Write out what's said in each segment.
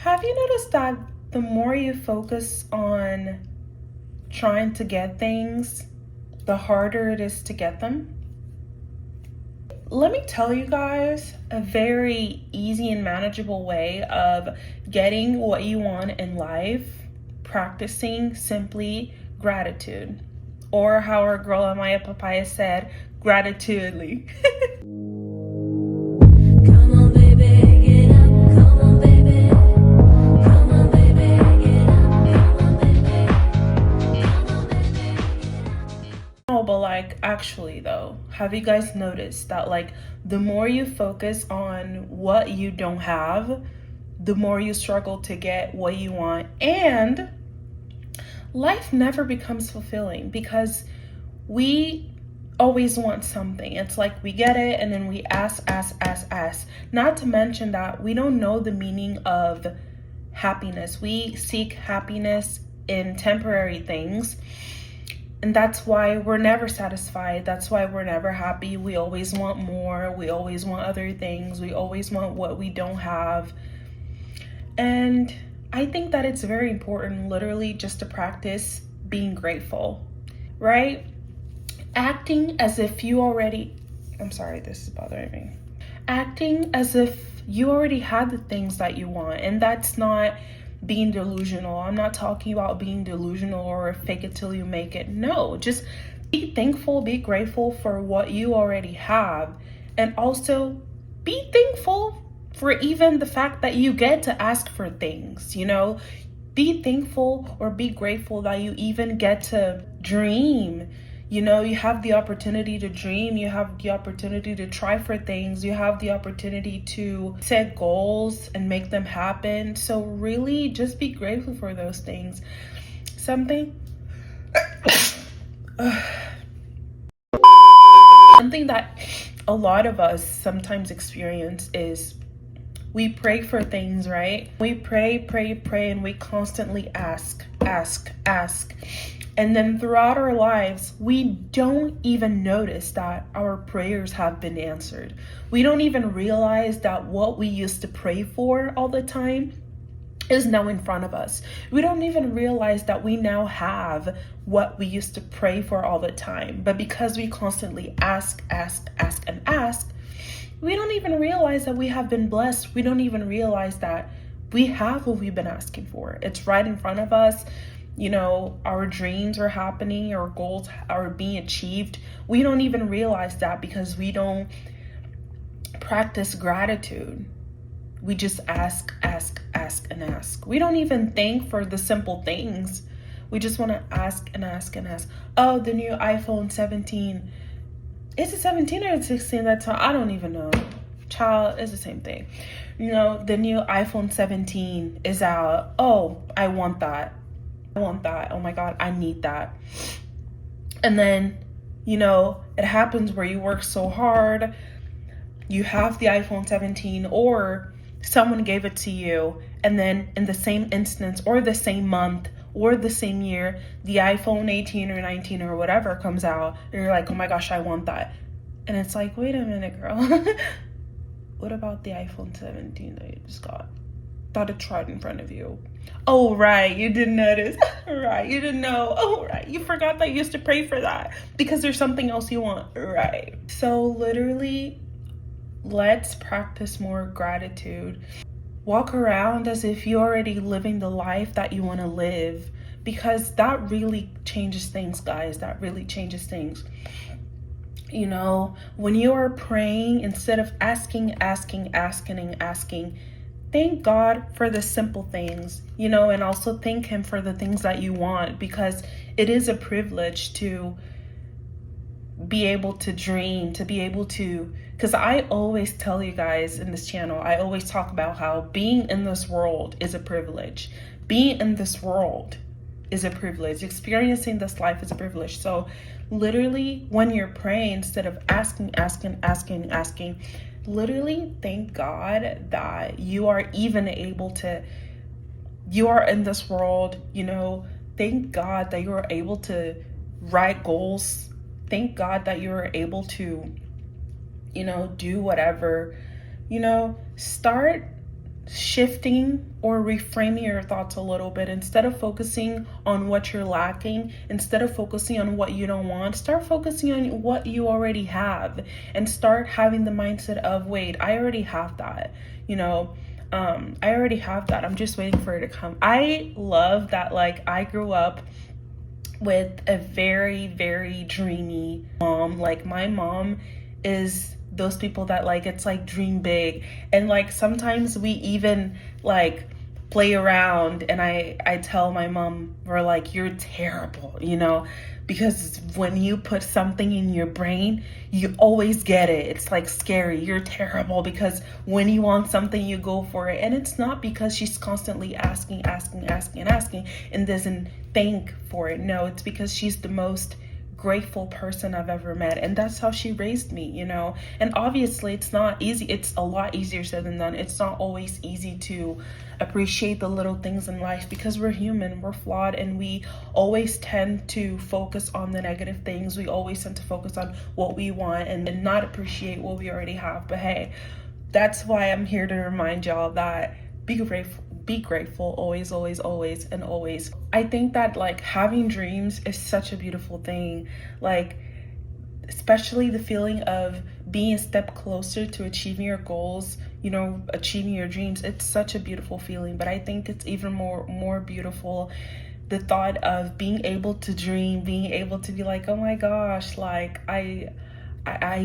Have you noticed that the more you focus on trying to get things, the harder it is to get them? Let me tell you guys a very easy and manageable way of getting what you want in life, practicing simply gratitude. Or how our girl Amaya Papaya said, gratitudely. Come on, baby, get up. Come on, baby. Come on, baby, get up. Come on, baby. Come on, baby, get up. No, but like actually though, have you guys noticed that like the more you focus on what you don't have, the more you struggle to get what you want, and life never becomes fulfilling because we always want something. It's like we get it and then we ask. Not to mention that we don't know the meaning of happiness. We seek happiness in temporary things. And that's why we're never satisfied. That's why we're never happy. We always want more. We always want other things. We always want what we don't have. And I think that it's very important, literally, just to practice being grateful, right? Acting as if you already, I'm sorry, this is bothering me. Acting as if you already had the things that you want. And that's not being delusional. I'm not talking about being delusional or fake it till you make it. No, just be thankful, be grateful for what you already have. And also be thankful for even the fact that you get to ask for things, you know? Be thankful or be grateful that you even get to dream. You know, you have the opportunity to dream, you have the opportunity to try for things, you have the opportunity to set goals and make them happen. So really just be grateful for those things. Something that a lot of us sometimes experience is we pray for things, right? We pray, and we constantly ask. And then throughout our lives, we don't even notice that our prayers have been answered. We don't even realize that what we used to pray for all the time is now in front of us. We don't even realize that we now have what we used to pray for all the time. But because we constantly ask, we don't even realize that we have been blessed. We don't even realize that we have what we've been asking for. It's right in front of us. You know, our dreams are happening, our goals are being achieved. We don't even realize that because we don't practice gratitude. We just ask. We don't even thank for the simple things. We just want to ask. Oh, the new iPhone 17. Is it 17 or 16 that time? I don't even know. Child, it's the same thing. You know, the new iPhone 17 is out. Oh, I want that. Oh my God, I need that. And then, you know, it happens where you work so hard, you have the iPhone 17 or someone gave it to you, and then in the same instance or the same month or the same year, the iPhone 18 or 19 or whatever comes out, and you're like, oh my gosh, I want that. And it's like, wait a minute, girl. What about the iPhone 17 that you just got? Thought it's right in front of you. Oh, right, you didn't notice. Right, you didn't know. Oh, right, you forgot that you used to pray for that because there's something else you want. Right. So literally, let's practice more gratitude. Walk around as if you're already living the life that you want to live, because that really changes things, guys. That really changes things. You know, when you are praying, instead of asking, thank God for the simple things, you know, and also thank Him for the things that you want, because it is a privilege to be able to dream, to be able to, because I always tell you guys in this channel, I always talk about how being in this world is a privilege. Being in this world is a privilege. Experiencing this life is a privilege. So literally, when you're praying, instead of asking, literally thank God that you are even able to, you are in this world, you know, thank God that you are able to write goals. Thank God that you are able to, you know, do whatever, you know, start shifting or reframing your thoughts a little bit. Instead of focusing on what you're lacking, instead of focusing on what you don't want, start focusing on what you already have, and start having the mindset of, wait, I already have that, I already have that. I'm just waiting for it to come. I love that, like, I grew up with a very, very dreamy mom. Like, my mom is those people that, like, it's like dream big. And like sometimes we even like play around, and I tell my mom, we're like, you're terrible, because when you put something in your brain, you always get it. It's like scary. You're terrible because when you want something, you go for it. And it's not because she's constantly asking and doesn't thank for it. No, it's because she's the most grateful person I've ever met, and that's how she raised me. And obviously it's not easy. It's a lot easier said than done. It's not always easy to appreciate the little things in life because we're human, we're flawed, and we always tend to focus on the negative things. We always tend to focus on what we want and not appreciate what we already have. But hey, that's why I'm here to remind y'all that be grateful always, and always. I think that, like, having dreams is such a beautiful thing. Like, especially the feeling of being a step closer to achieving your goals, achieving your dreams. It's such a beautiful feeling. But I think it's even more beautiful the thought of being able to dream, being able to be like, oh my gosh, like I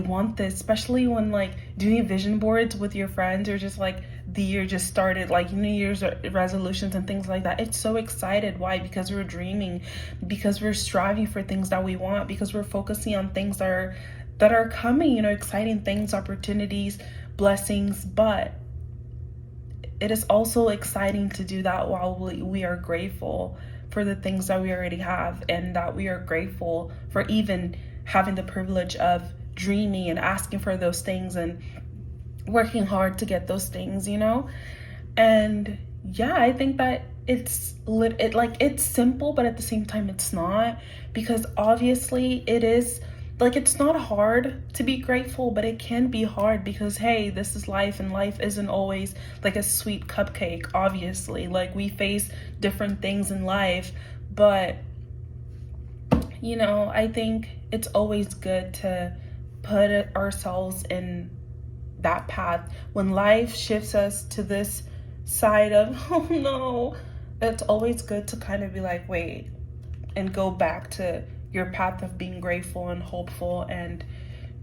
want this, especially when like doing vision boards with your friends, or just like the year just started, like New Year's resolutions and things like that. It's so excited. Why? Because we're dreaming, because we're striving for things that we want, because we're focusing on things that are coming, exciting things, opportunities, blessings. But it is also exciting to do that while we are grateful for the things that we already have, and that we are grateful for even having the privilege of dreaming and asking for those things and working hard to get those things, And yeah, I think that it's simple, but at the same time it's not, because obviously it is, like, it's not hard to be grateful, but it can be hard because, hey, this is life, and life isn't always like a sweet cupcake. Obviously, like, we face different things in life, but I think it's always good to put ourselves in that path. When life shifts us to this side of, oh no, it's always good to kind of be like, wait, and go back to your path of being grateful and hopeful and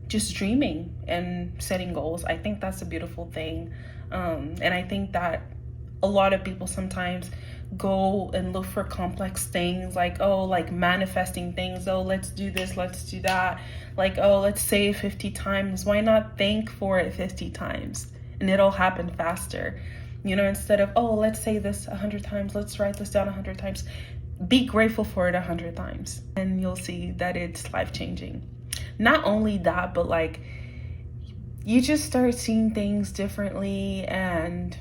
just dreaming and setting goals. I think that's a beautiful thing. And I think that a lot of people sometimes go and look for complex things, like, oh, like manifesting things. Oh, let's do this, let's do that. Like, oh, let's say it 50 times. Why not thank for it 50 times? And it'll happen faster. Instead of, oh, let's say this 100 times, let's write this down 100 times. Be grateful for it 100 times, and you'll see that it's life-changing. Not only that, but like, you just start seeing things differently, and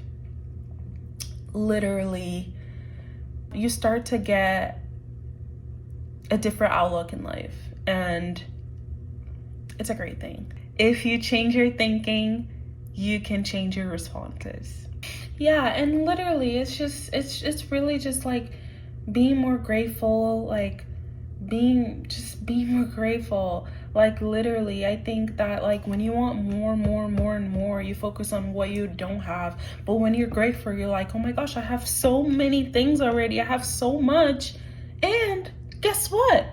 literally you start to get a different outlook in life, and it's a great thing. If you change your thinking, you can change your responses. Yeah, and literally it's really just like being more grateful, like being more grateful. Like, literally, I think that, like, when you want more and more, you focus on what you don't have. But when you're grateful, you're like, oh my gosh, I have so many things already. I have so much. And guess what?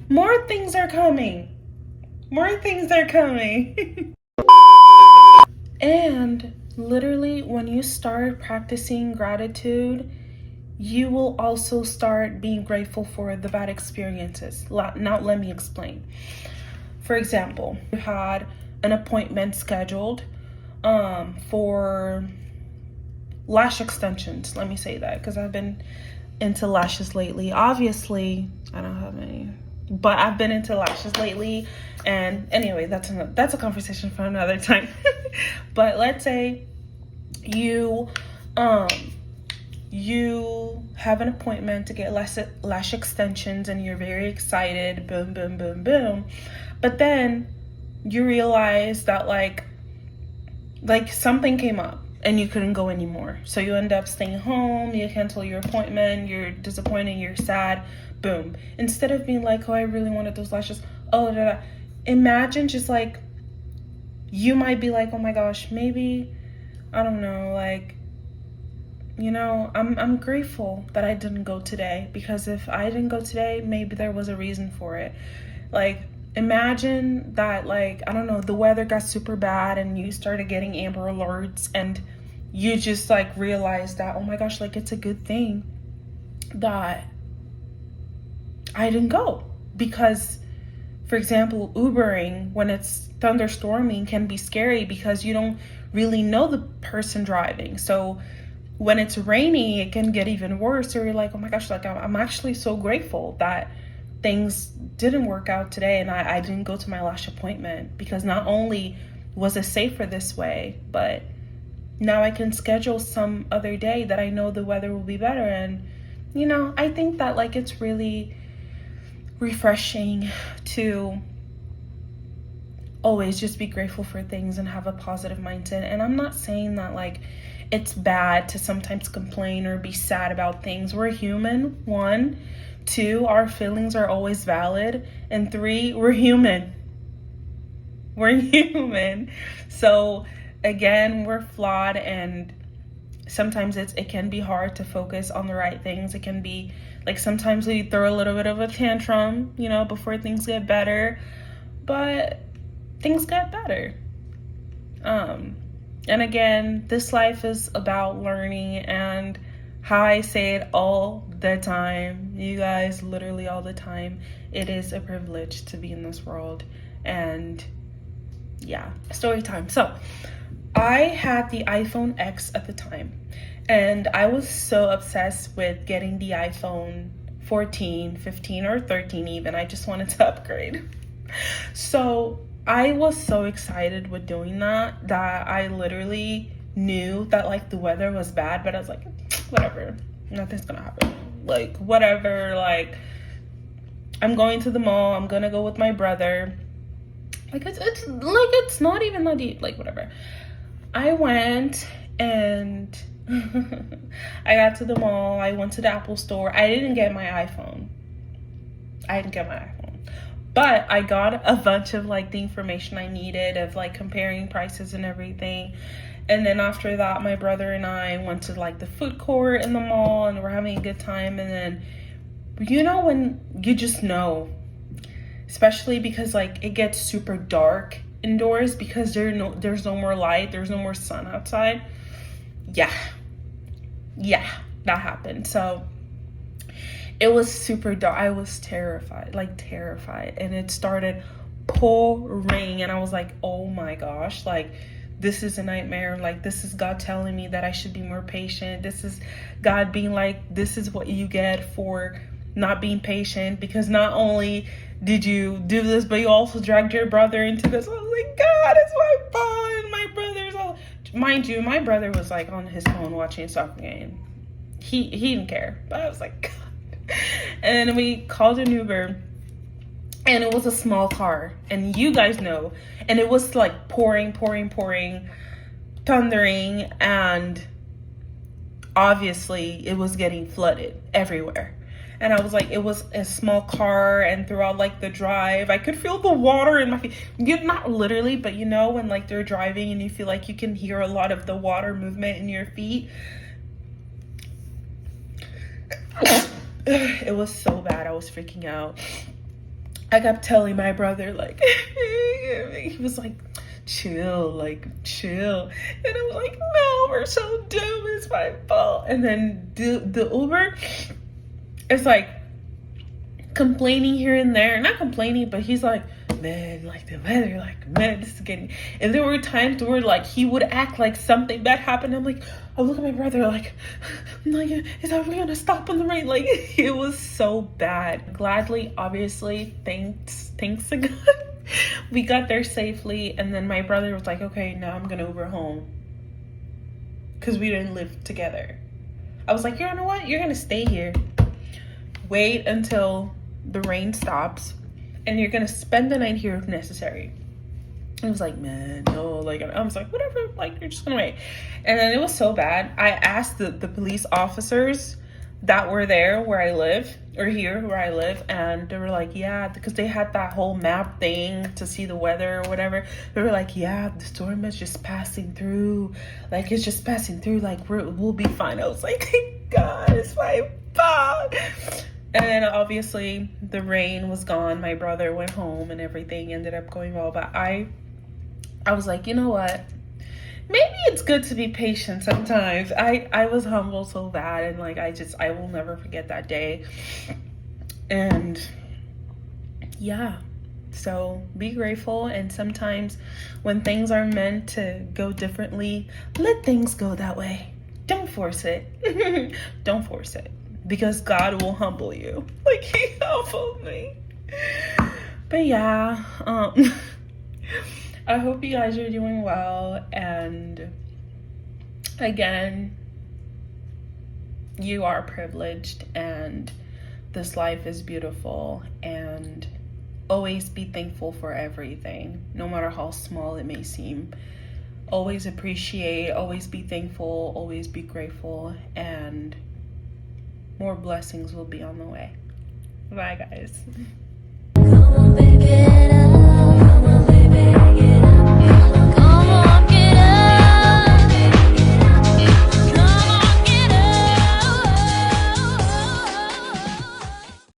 More things are coming. And literally, when you start practicing gratitude, you will also start being grateful for the bad experiences. Now, let me explain. For example, you had an appointment scheduled for lash extensions. Let me say that, because I've been into lashes lately. Obviously, I don't have any, but I've been into lashes lately. And anyway, that's a conversation for another time. But let's say you have an appointment to get lash extensions, and you're very excited, boom, boom, boom, boom. But then you realize that like something came up. and you couldn't go anymore. So you end up staying home, you cancel your appointment, you're disappointed, you're sad, boom. Instead of being like, oh, I really wanted those lashes, oh, da, da. Imagine just like, you might be like, oh my gosh, maybe, I don't know, like, you know, I'm grateful that I didn't go today, because if I didn't go today, maybe there was a reason for it. Like, imagine that, like, I don't know, the weather got super bad and you started getting Amber Alerts, and you just like realized that, oh my gosh, like, it's a good thing that I didn't go. Because, for example, Ubering when it's thunderstorming can be scary because you don't really know the person driving. So when it's rainy, it can get even worse. Or you're like, oh my gosh, like, I'm actually so grateful that things didn't work out today and I didn't go to my lash appointment, because not only was it safer this way, but now I can schedule some other day that I know the weather will be better. And, you know, I think that, like, it's really refreshing to always just be grateful for things and have a positive mindset. And I'm not saying that, like, it's bad to sometimes complain or be sad about things. We're human, 1. 2, our feelings are always valid. And 3, we're human. We're human. So again, we're flawed, and sometimes it can be hard to focus on the right things. It can be like, sometimes we throw a little bit of a tantrum, you know, before things get better, but things get better. And again, this life is about learning, and how I say it all the time, you guys, literally all the time, it is a privilege to be in this world. And yeah, story time. So I had the iPhone X at the time, and I was so obsessed with getting the iPhone 14, 15, or 13 even. I just wanted to upgrade. So I was so excited with doing that I literally knew that, like, the weather was bad, but I was like, whatever, nothing's gonna happen. Like, whatever, like, I'm going to the mall, I'm gonna go with my brother. Like, it's not even that deep, like, whatever. I went and I got to the mall, I went to the Apple store. I didn't get my iPhone. But I got a bunch of, like, the information I needed of, like, comparing prices and everything. And then after that, my brother and I went to, like, the food court in the mall, and we're having a good time. And then, you know, when you just know, especially because, like, it gets super dark indoors because there's no more light, there's no more sun outside. Yeah, that happened. So it was super dark. I was terrified, and it started pouring, and I was like, oh my gosh, like, this is a nightmare. Like, this is God telling me that I should be more patient. This is God being like, this is what you get for not being patient, because not only did you do this, but you also dragged your brother into this. I was like, God, it's my fault. And my brother's all, mind you, my brother was, like, on his phone watching a soccer game. He didn't care, but I was like, God. And then we called an Uber, and it was a small car, and you guys know, and it was like pouring, thundering, and obviously it was getting flooded everywhere. And I was like, it was a small car, and throughout, like, the drive, I could feel the water in my feet. Not literally, but you know when, like, they're driving and you feel like you can hear a lot of the water movement in your feet. It was so bad. I was freaking out. I kept telling my brother, like, he was like, chill. And I was like, no, we're so dumb, it's my fault. And then the Uber is like complaining here and there. Not complaining, but he's like, man, like, the weather, like, man, this is getting. And there were times where, like, he would act like something bad happened. I'm like, I look at my brother, like, is that gonna stop in the rain? Like, it was so bad. Gladly, obviously, thanks to God, we got there safely. And then my brother was like, okay, now I'm gonna Uber home, because we didn't live together. I was like, you know what? You're gonna stay here. Wait until the rain stops, and you're gonna spend the night here if necessary. It was like, man, no, like, I was like, whatever, like, you're just gonna wait. And then it was so bad. I asked the police officers that were there where I live, or here where I live, and they were like, yeah, because they had that whole map thing to see the weather or whatever. They were like, yeah, the storm is just passing through. Like, it's just passing through. Like, we'll be fine. I was like, thank God, it's my fault. And then obviously the rain was gone. My brother went home and everything ended up going well. But I was like, you know what? Maybe it's good to be patient sometimes. I was humbled so bad, and like I will never forget that day. And yeah. So be grateful, and sometimes when things are meant to go differently, let things go that way. Don't force it. Don't force it. Because God will humble you. Like he humbled me. But yeah, I hope you guys are doing well, and again, you are privileged, and this life is beautiful, and always be thankful for everything, no matter how small it may seem. Always appreciate, always be thankful, always be grateful, and more blessings will be on the way. Bye, guys. Come on, baby.